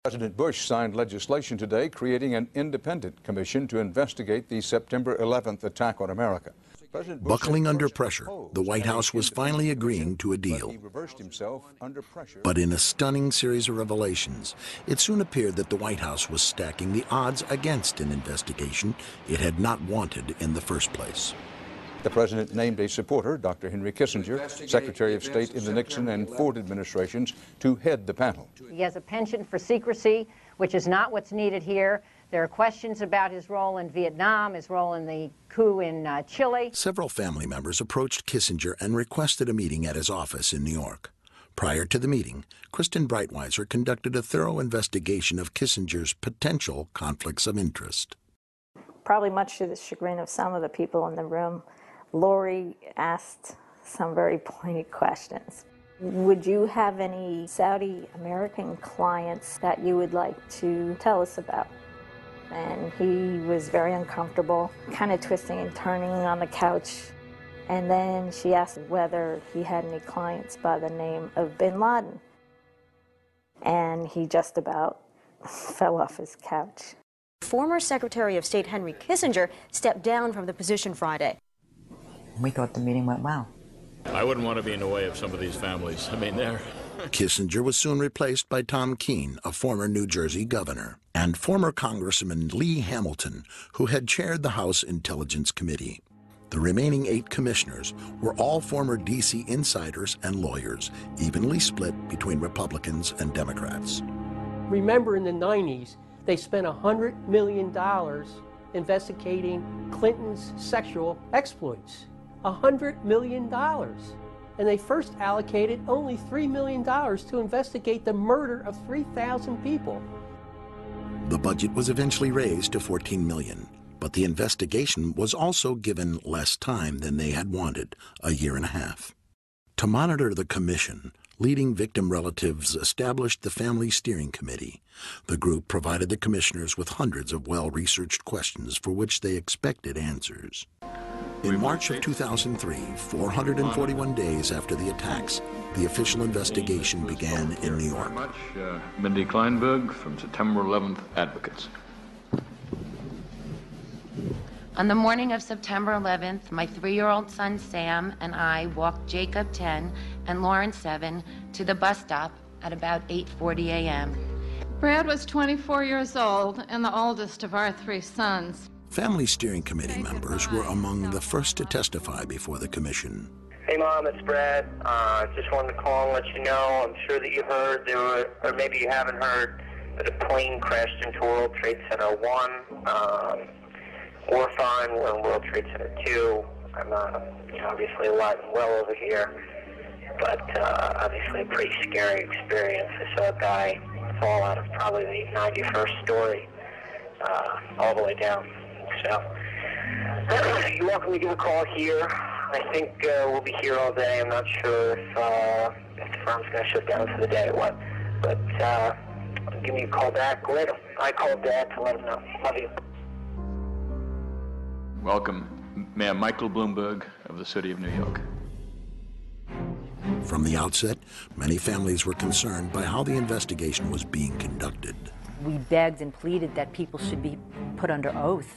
President Bush signed legislation today creating an independent commission to investigate the September 11th attack on America. Buckling under pressure, the White House was finally agreeing to a deal. But in a stunning series of revelations, it soon appeared that the White House was stacking the odds against an investigation it had not wanted in the first place. The president named a supporter, Dr. Henry Kissinger, Secretary of State in the Nixon and Ford administrations, to head the panel. He has a penchant for secrecy, which is not what's needed here. There are questions about his role in Vietnam, his role in the coup in Chile. Several family members approached Kissinger and requested a meeting at his office in New York. Prior to the meeting, Kristen Breitweiser conducted a thorough investigation of Kissinger's potential conflicts of interest. Probably much to the chagrin of some of the people in the room, Lori asked some very pointed questions. Would you have any Saudi American clients that you would like to tell us about? And he was very uncomfortable, kind of twisting and turning on the couch. And then she asked whether he had any clients by the name of Bin Laden. And he just about fell off his couch. Former Secretary of State Henry Kissinger stepped down from the position Friday. We thought the meeting went well. I wouldn't want to be in the way of some of these families. I mean, they're... Kissinger was soon replaced by Tom Keene, a former New Jersey governor, and former Congressman Lee Hamilton, who had chaired the House Intelligence Committee. The remaining 8 commissioners were all former D.C. insiders and lawyers, evenly split between Republicans and Democrats. Remember, in the 90s, they spent $100 million investigating Clinton's sexual exploits. $100 million. And they first allocated only $3 million to investigate the murder of 3,000 people. The budget was eventually raised to $14 million, but the investigation was also given less time than they had wanted, a year and a half. To monitor the commission, leading victim relatives established the Family Steering Committee. The group provided the commissioners with hundreds of well-researched questions for which they expected answers. In March of 2003, 441 days after the attacks, the official investigation began in New York. Mindy Kleinberg from September 11th Advocates. On the morning of September 11th, my 3-year-old son Sam and I walked Jacob 10 and Lawrence 7 to the bus stop at about 8:40 a.m. Brad was 24 years old and the oldest of our 3 sons. Family Steering Committee members were among the first to testify before the commission. Hey Mom, it's Brad. Just wanted to call and let you know, I'm sure that you heard, or maybe you haven't heard, that a plane crashed into World Trade Center 1. We're fine, we're in World Trade Center 2. I'm obviously alive and well over here, but obviously a pretty scary experience. I saw a guy fall out of probably the 91st story all the way down. So, you're welcome to give a call here. I think we'll be here all day. I'm not sure if the firm's going to shut down for the day or what. But give me a call back later. I called Dad to let him know. Love you. Welcome, Mayor Michael Bloomberg of the City of New York. From the outset, many families were concerned by how the investigation was being conducted. We begged and pleaded that people should be put under oath.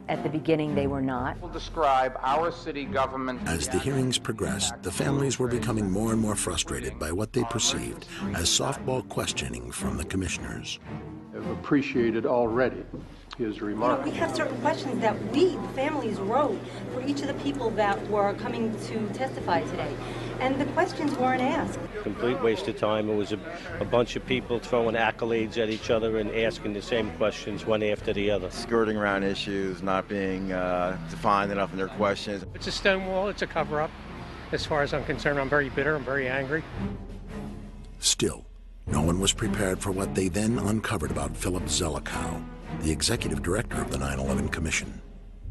At the beginning, they were not. We'll describe our city government. As the hearings progressed, the families were becoming more and more frustrated by what they perceived as softball questioning from the commissioners. I've appreciated already his remarks. We have certain questions that we, the families, wrote for each of the people that were coming to testify today. And the questions weren't asked. Complete waste of time. It was a bunch of people throwing accolades at each other and asking the same questions one after the other. Skirting around issues, not being defined enough in their questions. It's a stonewall, it's a cover-up. As far as I'm concerned, I'm very bitter, I'm very angry. Still, no one was prepared for what they then uncovered about Philip Zelikow, the executive director of the 9/11 Commission.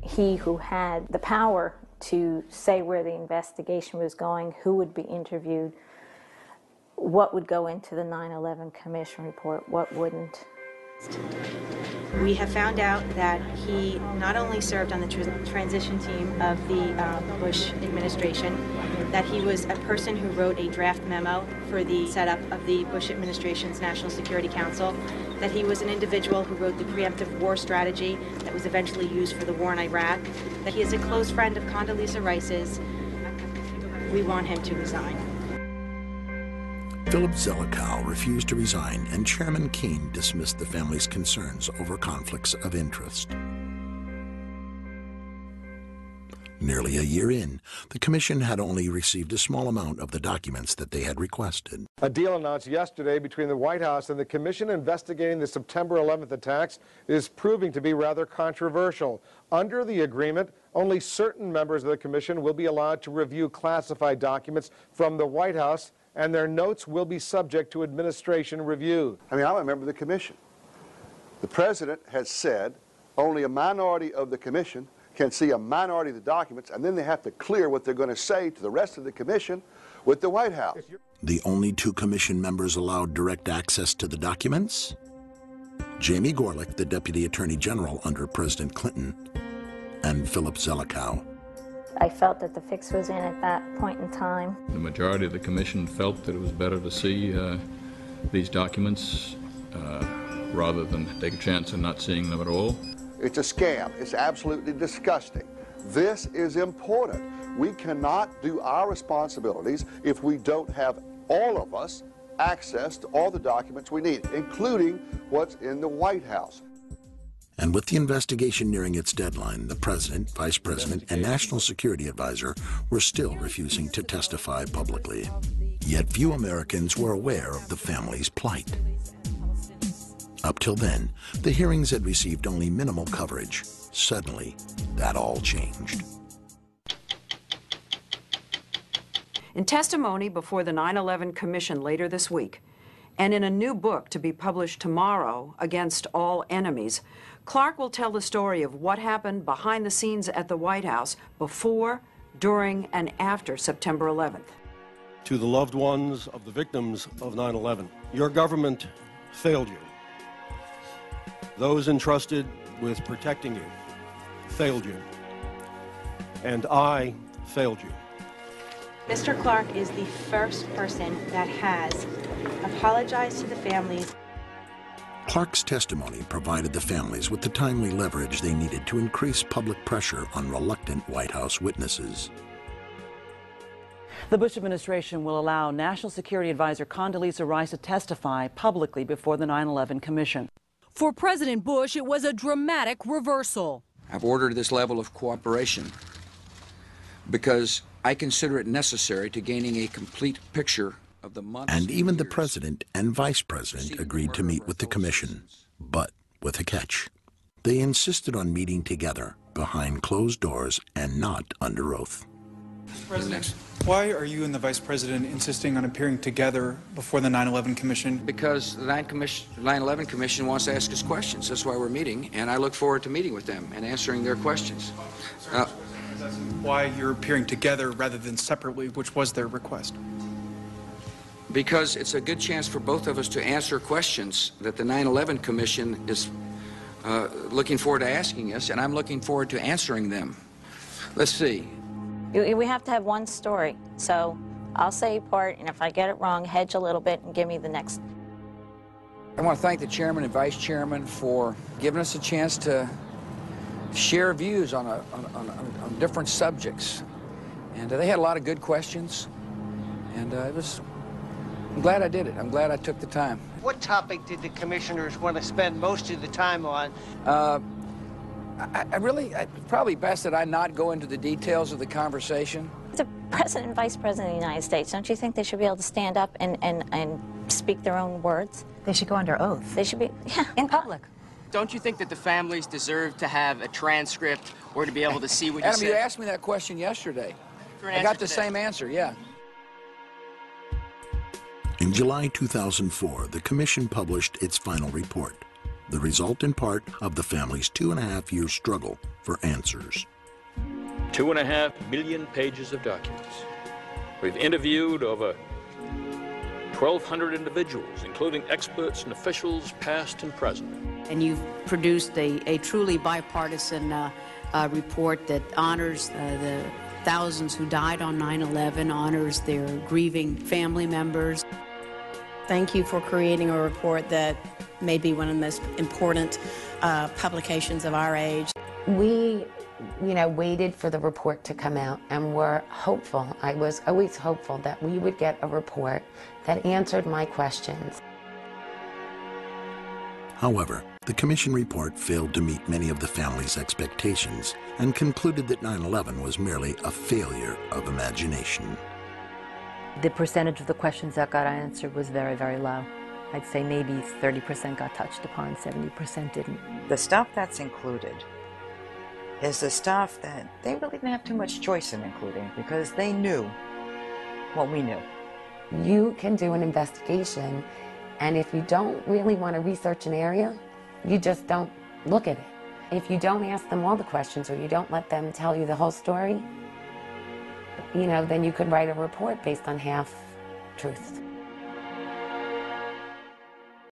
He who had the power to say where the investigation was going, who would be interviewed, what would go into the 9/11 Commission report, what wouldn't. We have found out that he not only served on the transition team of the Bush administration, that he was a person who wrote a draft memo for the setup of the Bush administration's National Security Council, that he was an individual who wrote the preemptive war strategy that was eventually used for the war in Iraq, that he is a close friend of Condoleezza Rice's. We want him to resign. Philip Zelikow refused to resign, and Chairman Keene dismissed the family's concerns over conflicts of interest. Nearly a year in, the commission had only received a small amount of the documents that they had requested. A deal announced yesterday between the White House and the commission investigating the September 11th attacks is proving to be rather controversial. Under the agreement, only certain members of the commission will be allowed to review classified documents from the White House, and their notes will be subject to administration review. I mean, I'm a member of the commission. The president has said only a minority of the commission can see a minority of the documents, and then they have to clear what they're going to say to the rest of the commission with the White House. The only two commission members allowed direct access to the documents? Jamie Gorelick, the Deputy Attorney General under President Clinton, and Philip Zelikow. I felt that the fix was in at that point in time. The majority of the commission felt that it was better to see these documents rather than take a chance of not seeing them at all. It's a scam. It's absolutely disgusting. This is important. We cannot do our responsibilities if we don't have all of us access to all the documents we need, including what's in the White House. And with the investigation nearing its deadline, the President, Vice President, and National Security Advisor were still refusing to testify publicly. Yet few Americans were aware of the family's plight. Up till then, the hearings had received only minimal coverage. Suddenly, that all changed. In testimony before the 9/11 Commission later this week, and in a new book to be published tomorrow, Against All Enemies, Clark will tell the story of what happened behind the scenes at the White House before, during, and after September 11th. To the loved ones of the victims of 9/11, your government failed you. Those entrusted with protecting you failed you. And I failed you. Mr. Clark is the first person that has apologized to the families. Clark's testimony provided the families with the timely leverage they needed to increase public pressure on reluctant White House witnesses. The Bush administration will allow National Security Advisor Condoleezza Rice to testify publicly before the 9/11 Commission. For President Bush, it was a dramatic reversal. I've ordered this level of cooperation because I consider it necessary to gaining a complete picture of the months. And even the President and Vice President agreed to meet with the Commission, but with a catch. They insisted on meeting together behind closed doors and not under oath. Mr. President, why are you and the Vice President insisting on appearing together before the 9/11 Commission? Because the 9/11 Commission wants to ask us questions. That's why we're meeting, and I look forward to meeting with them and answering their questions. Why you're appearing together rather than separately, which was their request? Because it's a good chance for both of us to answer questions that the 9/11 Commission is looking forward to asking us, and I'm looking forward to answering them. Let's see. We have to have one story, so I'll say part, and if I get it wrong, hedge a little bit and give me the next. I want to thank the chairman and vice chairman for giving us a chance to share views on different subjects. And they had a lot of good questions, and I'm glad I did it. I'm glad I took the time. What topic did the commissioners want to spend most of the time on? It's probably best that I not go into the details of the conversation. The President and Vice President of the United States, don't you think they should be able to stand up and speak their own words? They should go under oath. They should be, yeah. In public. Don't you think that the families deserve to have a transcript or to be able to see what you Adam, said? you asked me that question yesterday. I got the same answer, yeah. In July 2004, the Commission published its final report, the result in part of the family's 2.5-year struggle for answers. 2.5 million pages of documents. We've interviewed over 1,200 individuals, including experts and officials past and present. And you've produced a truly bipartisan report that honors the thousands who died on 9/11, honors their grieving family members. Thank you for creating a report that may be one of the most important publications of our age. We, waited for the report to come out and were hopeful. I was always hopeful that we would get a report that answered my questions. However, the commission report failed to meet many of the family's expectations and concluded that 9/11 was merely a failure of imagination. The percentage of the questions that got answered was very, very low. I'd say maybe 30% got touched upon, 70% didn't. The stuff that's included is the stuff that they really didn't have too much choice in including because they knew what we knew. You can do an investigation, and if you don't really want to research an area, you just don't look at it. If you don't ask them all the questions or you don't let them tell you the whole story, then you could write a report based on half truths.